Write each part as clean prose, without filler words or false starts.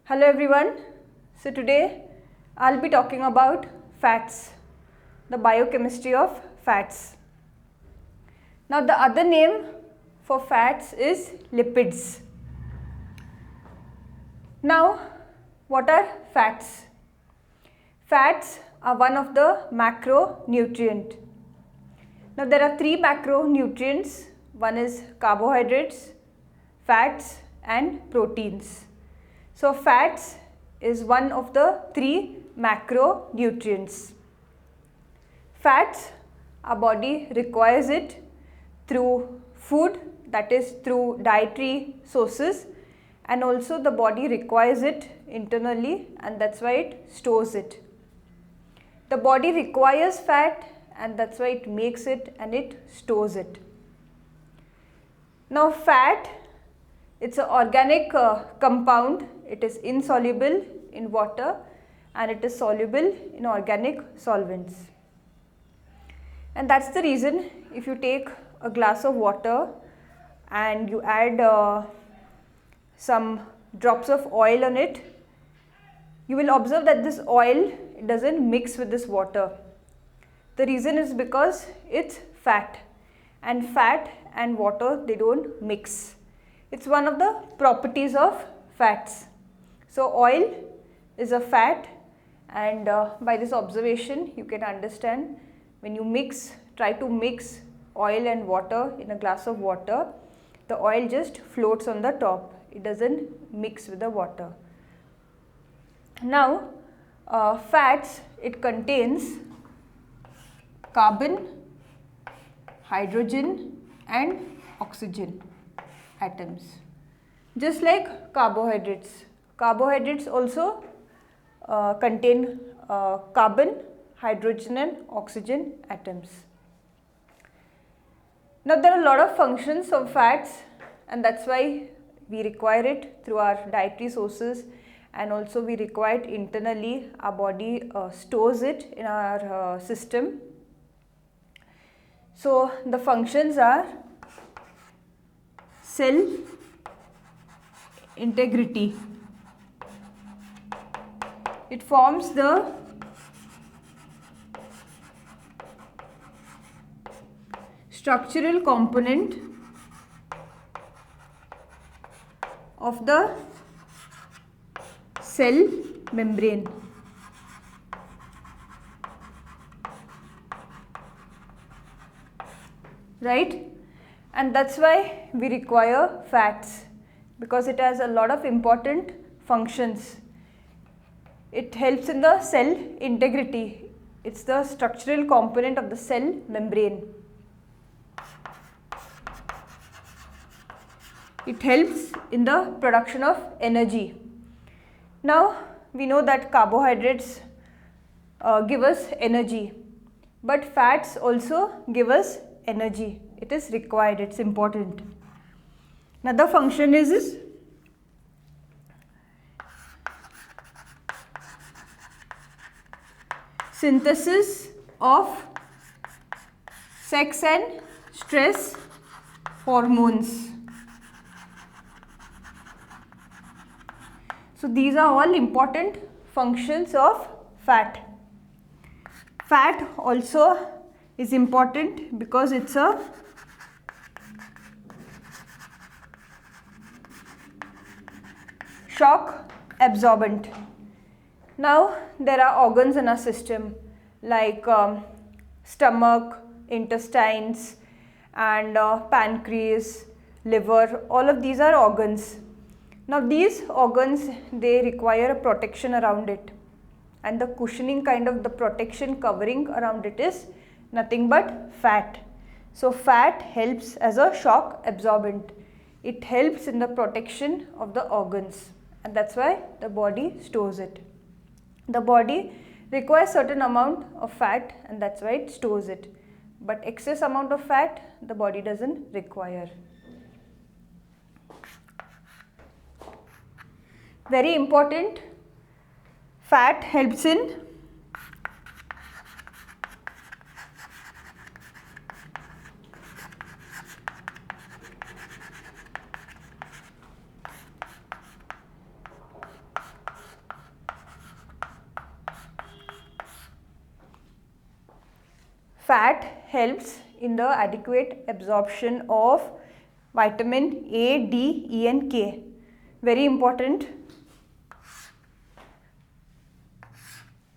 Hello everyone. So today I'll be talking about fats, the biochemistry of fats. Now the other name for fats is lipids. Now what are fats? Fats are one of the macronutrient. Now there are three macronutrients. One is carbohydrates, fats and proteins. So fats is one of the three macronutrients. Fats, our body requires it through food, that is through dietary sources, and also the body requires it internally, and that's why it stores it. The body requires fat and that's why it makes it and it stores it. Now fat, it's an organic compound. It is insoluble in water and it is soluble in organic solvents. And that's the reason if you take a glass of water and you add some drops of oil on it, you will observe that this oil doesn't mix with this water. The reason is because it's fat, and fat and water, they don't mix. It's one of the properties of fats. So oil is a fat, and by this observation you can understand when you try to mix oil and water in a glass of water, the oil just floats on the top. It doesn't mix with the water. Now fats, it contains carbon, hydrogen and oxygen atoms, just like carbohydrates. Carbohydrates also contain carbon, hydrogen and oxygen atoms. Now there are a lot of functions of fats, and that's why we require it through our dietary sources, and also we require it internally. Our body stores it in our system. So the functions are cell integrity. It forms the structural component of the cell membrane. Right? And that's why we require fats, because it has a lot of important functions. It helps in the cell integrity. It's the structural component of the cell membrane. It helps in the production of energy. Now we know that carbohydrates give us energy, but fats also give us energy. It is required, it's important. Another function is synthesis of sex and stress hormones. So these are all important functions of fat. Fat also is important because it's a shock absorbent. Now there are organs in our system like stomach, intestines and pancreas, liver. All of these are organs. Now these organs, they require a protection around it, and the cushioning kind of the protection covering around it is nothing but fat. So fat helps as a shock absorbent. It helps in the protection of the organs, and that's why the body stores it. The body requires certain amount of fat, and that's why it stores it. But excess amount of fat the body doesn't require. Very important, fat helps in fat helps in the adequate absorption of vitamin A, D, E and K. Very important.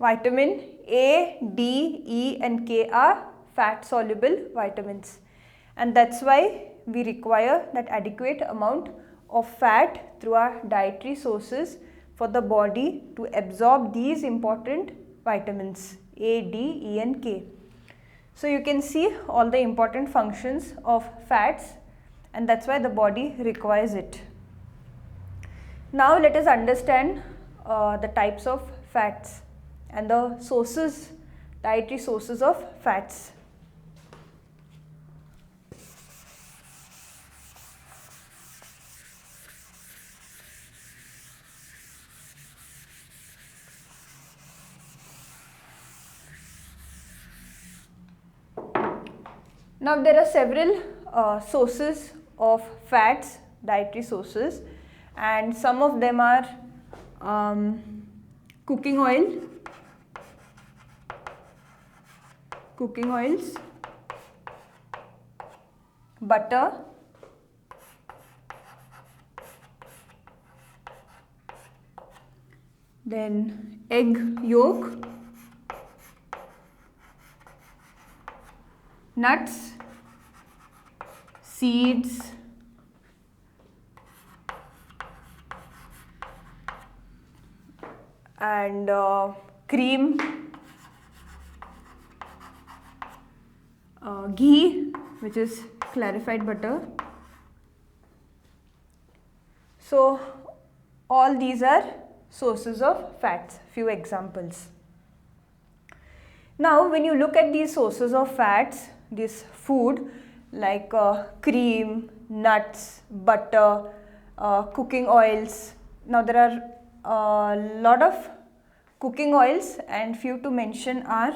Vitamin A, D, E and K are fat soluble vitamins, and that's why we require that adequate amount of fat through our dietary sources for the body to absorb these important vitamins A, D, E and K. So you can see all the important functions of fats, and that's why the body requires it. Now let us understand the types of fats and the sources, dietary sources of fats. Now there are several sources of fats, dietary sources, and some of them are cooking oils, butter, then egg yolk, nuts, seeds, and cream, ghee, which is clarified butter. So all these are sources of fats. Few examples. Now when you look at these sources of fats, this food like cream, nuts, butter, cooking oils. Now there are a lot of cooking oils, and few to mention are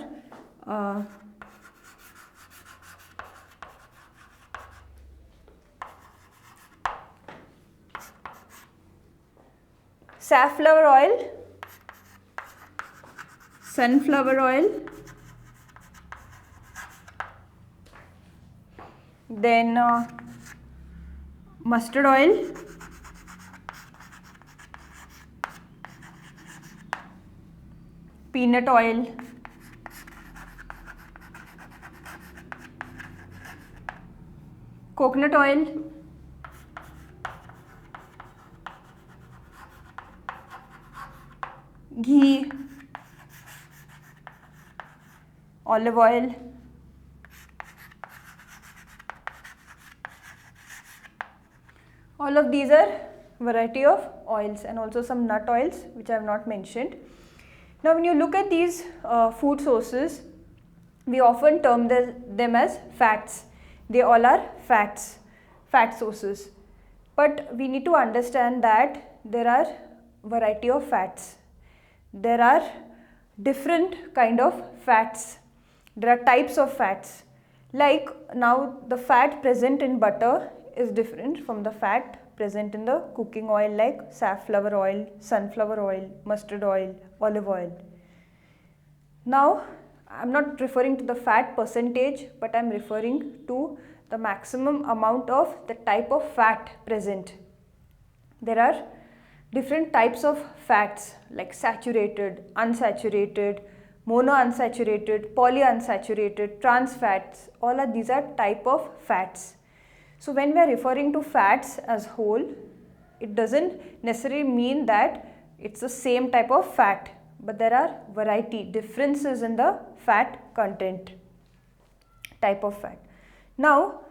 safflower oil, sunflower oil, then mustard oil, peanut oil, coconut oil, ghee, olive oil, all of these are variety of oils, and also some nut oils which I have not mentioned. Now when you look at these food sources, we often term them as fats. They all are fats, fat sources. But we need to understand that there are variety of fats. There are different kind of fats. There are types of fats. Like now the fat present in butter is different from the fat present in the cooking oil like safflower oil, sunflower oil, mustard oil, olive oil. Now I am not referring to the fat percentage, but I am referring to the maximum amount of the type of fat present. There are different types of fats like saturated, unsaturated, monounsaturated, polyunsaturated, trans fats. All of these are type of fats. So when we are referring to fats as whole, it doesn't necessarily mean that it's the same type of fat, but there are variety, differences in the fat content, type of fat. Now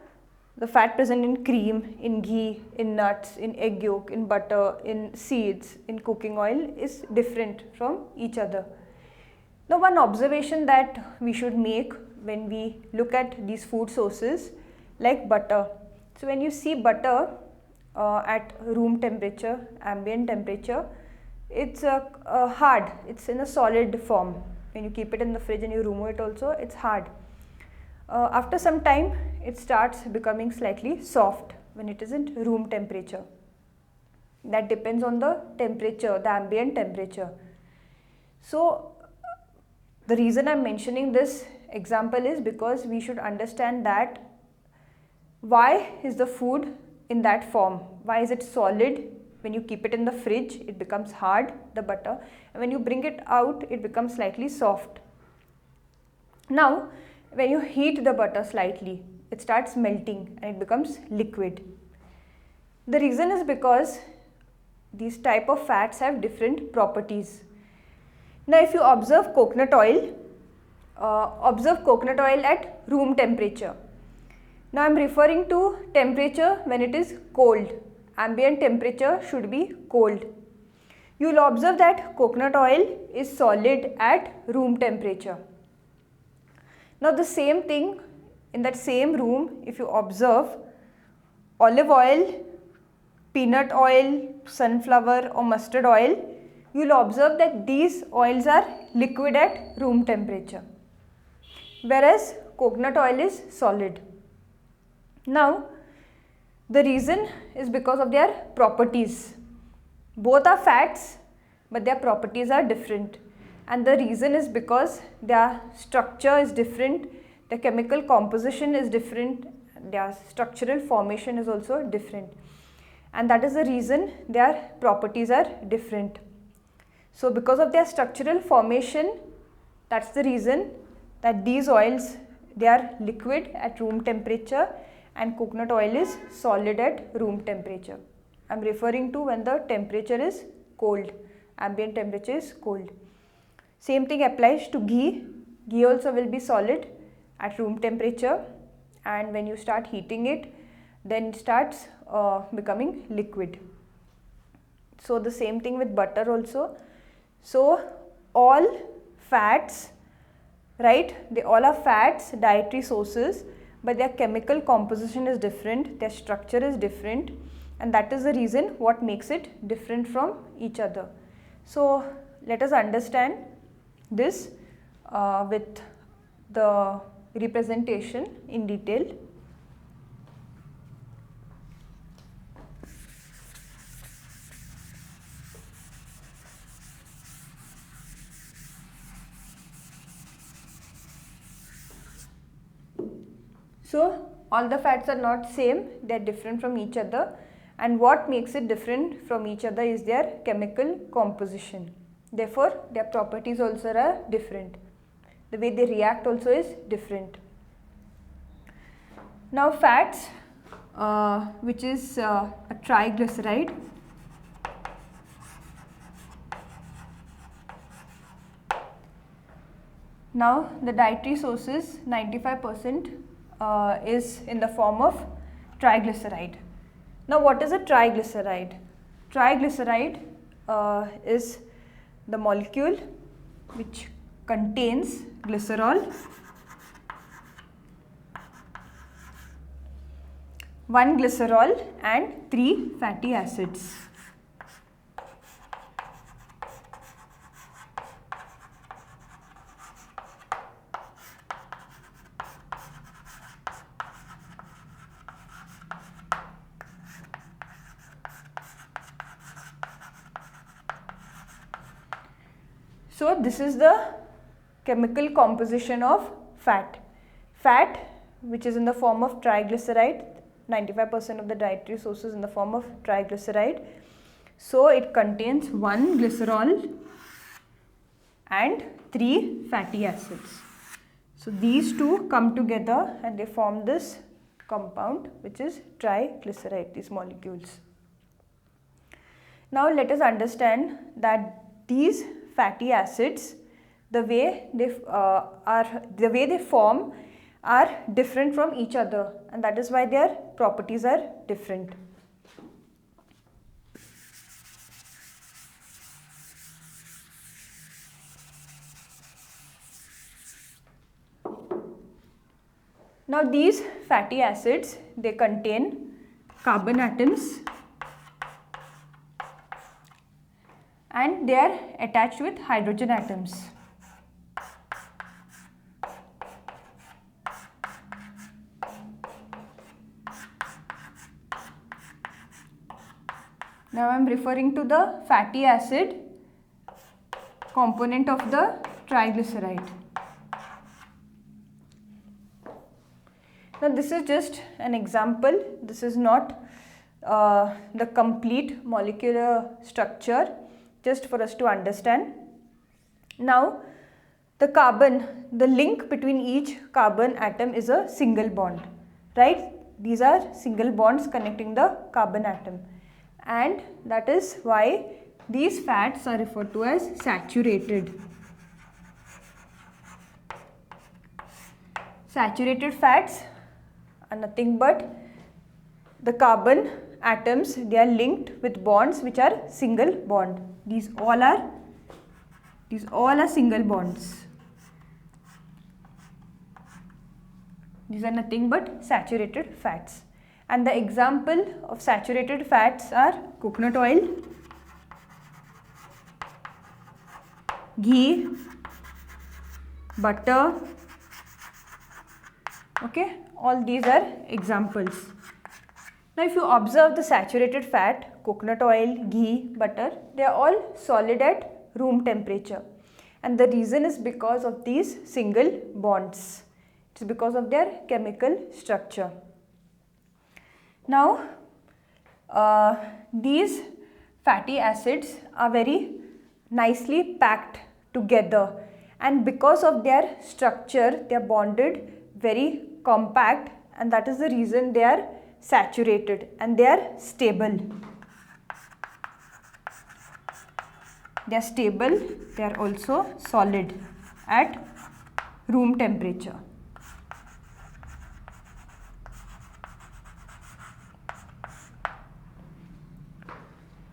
the fat present in cream, in ghee, in nuts, in egg yolk, in butter, in seeds, in cooking oil is different from each other. Now one observation that we should make when we look at these food sources like butter. So when you see butter at room temperature, ambient temperature, it's hard, it's in a solid form. When you keep it in the fridge and you remove it also, it's hard. After some time, it starts becoming slightly soft when it is in room temperature. That depends on the temperature, the ambient temperature. So The reason I am mentioning this example is because we should understand that why is the food in that form? Why is it solid? When you keep it in the fridge, it becomes hard, the butter, and when you bring it out, it becomes slightly soft. Now, when you heat the butter slightly, it starts melting and it becomes liquid. The reason is because these type of fats have different properties. Now, if you observe coconut oil at room temperature. Now, I am referring to temperature when it is cold. Ambient temperature should be cold. You will observe that coconut oil is solid at room temperature. Now, the same thing in that same room, if you observe olive oil, peanut oil, sunflower or mustard oil, you will observe that these oils are liquid at room temperature, whereas coconut oil is solid. Now, the reason is because of their properties. Both are fats, but their properties are different. And the reason is because their structure is different, the chemical composition is different, their structural formation is also different. And that is the reason their properties are different. So, because of their structural formation, that's the reason that these oils, they are liquid at room temperature and coconut oil is solid at room temperature. I am referring to when the temperature is cold, ambient temperature is cold. Same thing applies to ghee. Ghee also will be solid at room temperature, and when you start heating it, then it starts becoming liquid. So, the same thing with butter also. So, all fats, right, they all are fats, dietary sources, but their chemical composition is different, their structure is different, and that is the reason what makes it different from each other. So, let us understand this with the representation in detail. So, all the fats are not same, they are different from each other, and what makes it different from each other is their chemical composition. Therefore, their properties also are different. The way they react also is different. Now, fats, which is a triglyceride. Now, the dietary sources 95% is in the form of triglyceride. Now, what is a triglyceride? Triglyceride is the molecule which contains glycerol, 1 glycerol and 3 fatty acids. So, this is the chemical composition of fat. Fat, which is in the form of triglyceride, 95% of the dietary sources in the form of triglyceride. So, it contains 1 glycerol and 3 fatty acids. So, these two come together and they form this compound which is triglyceride, these molecules. Now, let us understand that these fatty acids, the way they form are different from each other, and that is why their properties are different. Now, these fatty acids, they contain carbon atoms and they are attached with hydrogen atoms. Now, I am referring to the fatty acid component of the triglyceride. Now this is just an example. This is not the complete molecular structure, just for us to understand. Now the carbon, the link between each carbon atom is a single bond, right? These are single bonds connecting the carbon atom, and that is why these fats are referred to as saturated. Saturated fats are nothing but the carbon atoms, they are linked with bonds which are single bond. These all are single bonds. These are nothing but saturated fats. And the example of saturated fats are coconut oil, ghee, butter. Okay, all these are examples. Now if you observe the saturated fat, coconut oil, ghee, butter, they are all solid at room temperature. And the reason is because of these single bonds. It is because of their chemical structure. Now these fatty acids are very nicely packed together, and because of their structure they are bonded very compact, and that is the reason they are saturated and they are stable. They are stable, they are also solid at room temperature.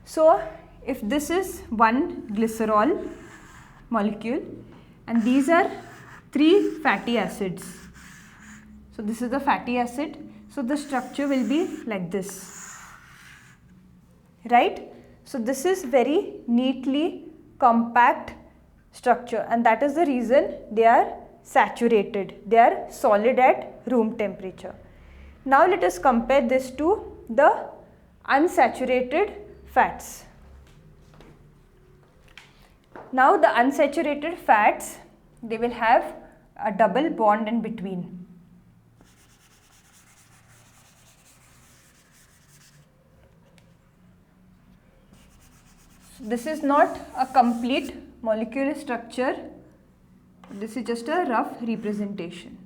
So if this is one glycerol molecule and these are 3 fatty acids. So this is the fatty acid. So the structure will be like this, right? So this is very neatly compact structure, and that is the reason they are saturated. They are solid at room temperature. Now let us compare this to the unsaturated fats. Now the unsaturated fats, they will have a double bond in between. This is not a complete molecular structure, this is just a rough representation.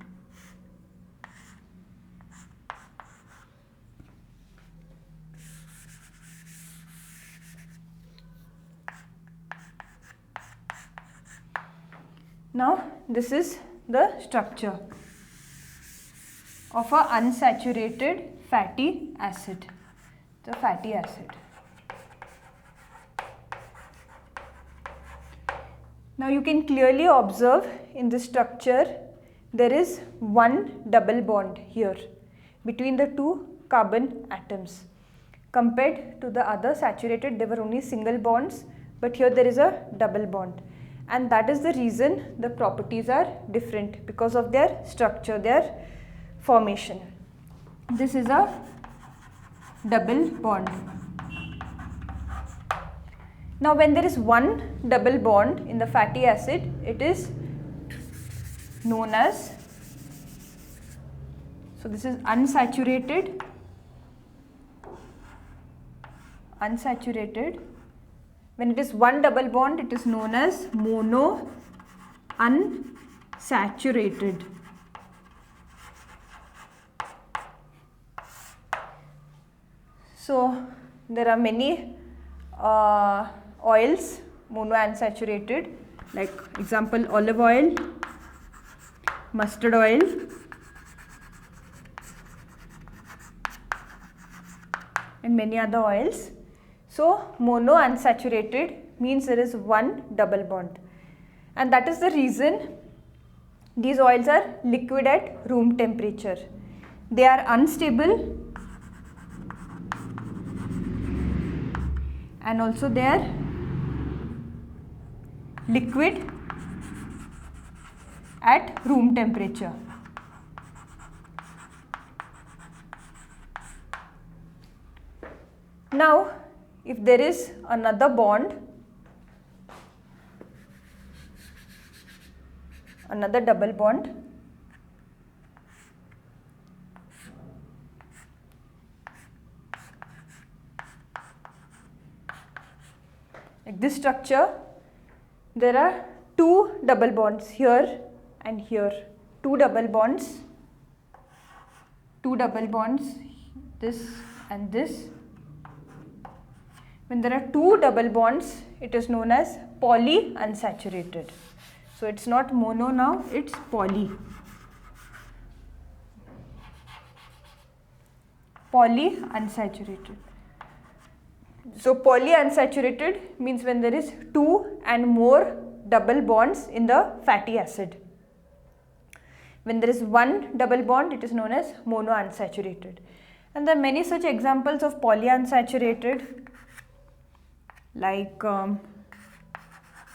Now this is the structure of a unsaturated fatty acid, the fatty acid. Now you can clearly observe in this structure there is one double bond here between the 2 carbon atoms. Compared to the other saturated, there were only single bonds, but here there is a double bond, and that is the reason the properties are different, because of their structure, their formation. This is a double bond. Now when there is one double bond in the fatty acid, it is known as, so this is unsaturated. When it is one double bond, it is known as monounsaturated. So there are many oils monounsaturated, like example olive oil, mustard oil, and many other oils. So monounsaturated means there is one double bond, and that is the reason these oils are liquid at room temperature. They are unstable and also they are liquid at room temperature. Now if there is another bond, another double bond, structure, there are two double bonds here and here, two double bonds, this and this. When there are two double bonds, it is known as polyunsaturated. So it's not mono now, it's poly. Polyunsaturated. So polyunsaturated means when there is two and more double bonds in the fatty acid. When there is one double bond, it is known as monounsaturated. And there are many such examples of polyunsaturated, like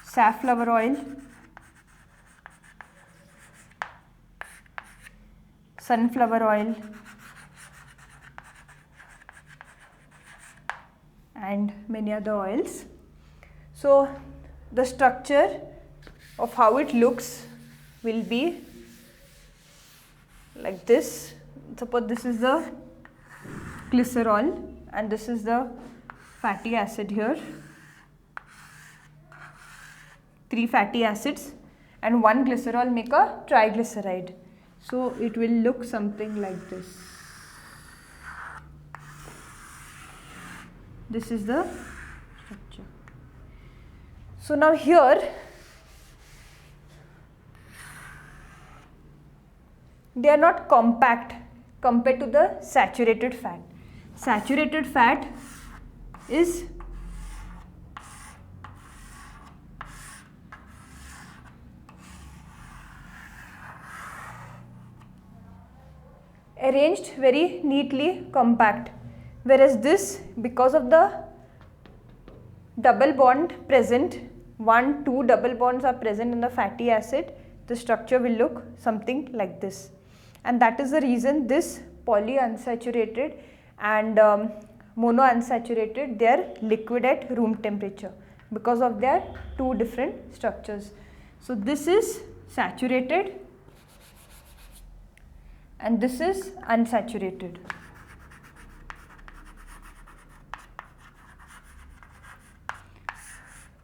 safflower oil, sunflower oil, and many other oils. So the structure of how it looks will be like this. Suppose this is the glycerol and this is the fatty acid here. 3 fatty acids and 1 glycerol make a triglyceride. So it will look something like this. This is the structure. So now here they are not compact compared to the saturated fat. Saturated fat is arranged very neatly compact, whereas this, because of the double bond present, 1-2 double bonds are present in the fatty acid, the structure will look something like this. And that is the reason this polyunsaturated and monounsaturated, they are liquid at room temperature because of their two different structures. So this is saturated and this is unsaturated.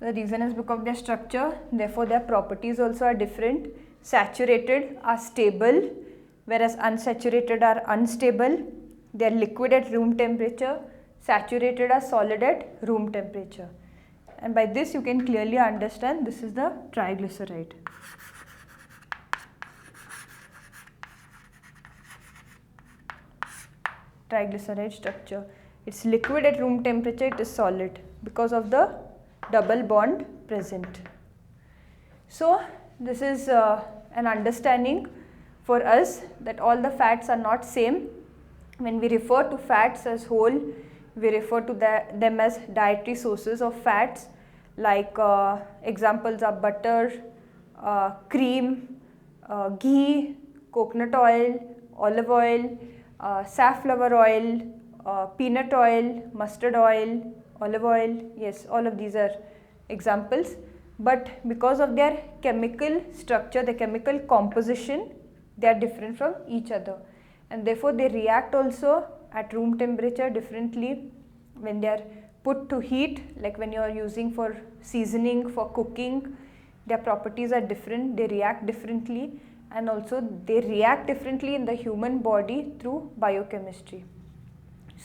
The reason is because of their structure, therefore their properties also are different. Saturated are stable, whereas unsaturated are unstable. They are liquid at room temperature. Saturated are solid at room temperature. And by this you can clearly understand this is the triglyceride. Triglyceride structure. It's liquid at room temperature, it is solid because of the double bond present. So this is an understanding for us that all the fats are not same. When we refer to fats as whole, we refer to them as dietary sources of fats, like examples are butter, cream, ghee, coconut oil, olive oil, safflower oil, peanut oil, mustard oil, olive oil. Yes, all of these are examples, but because of their chemical structure, the chemical composition, they are different from each other, and therefore they react also at room temperature differently when they are put to heat, like when you are using for seasoning, for cooking. Their properties are different, they react differently, and also they react differently in the human body through biochemistry.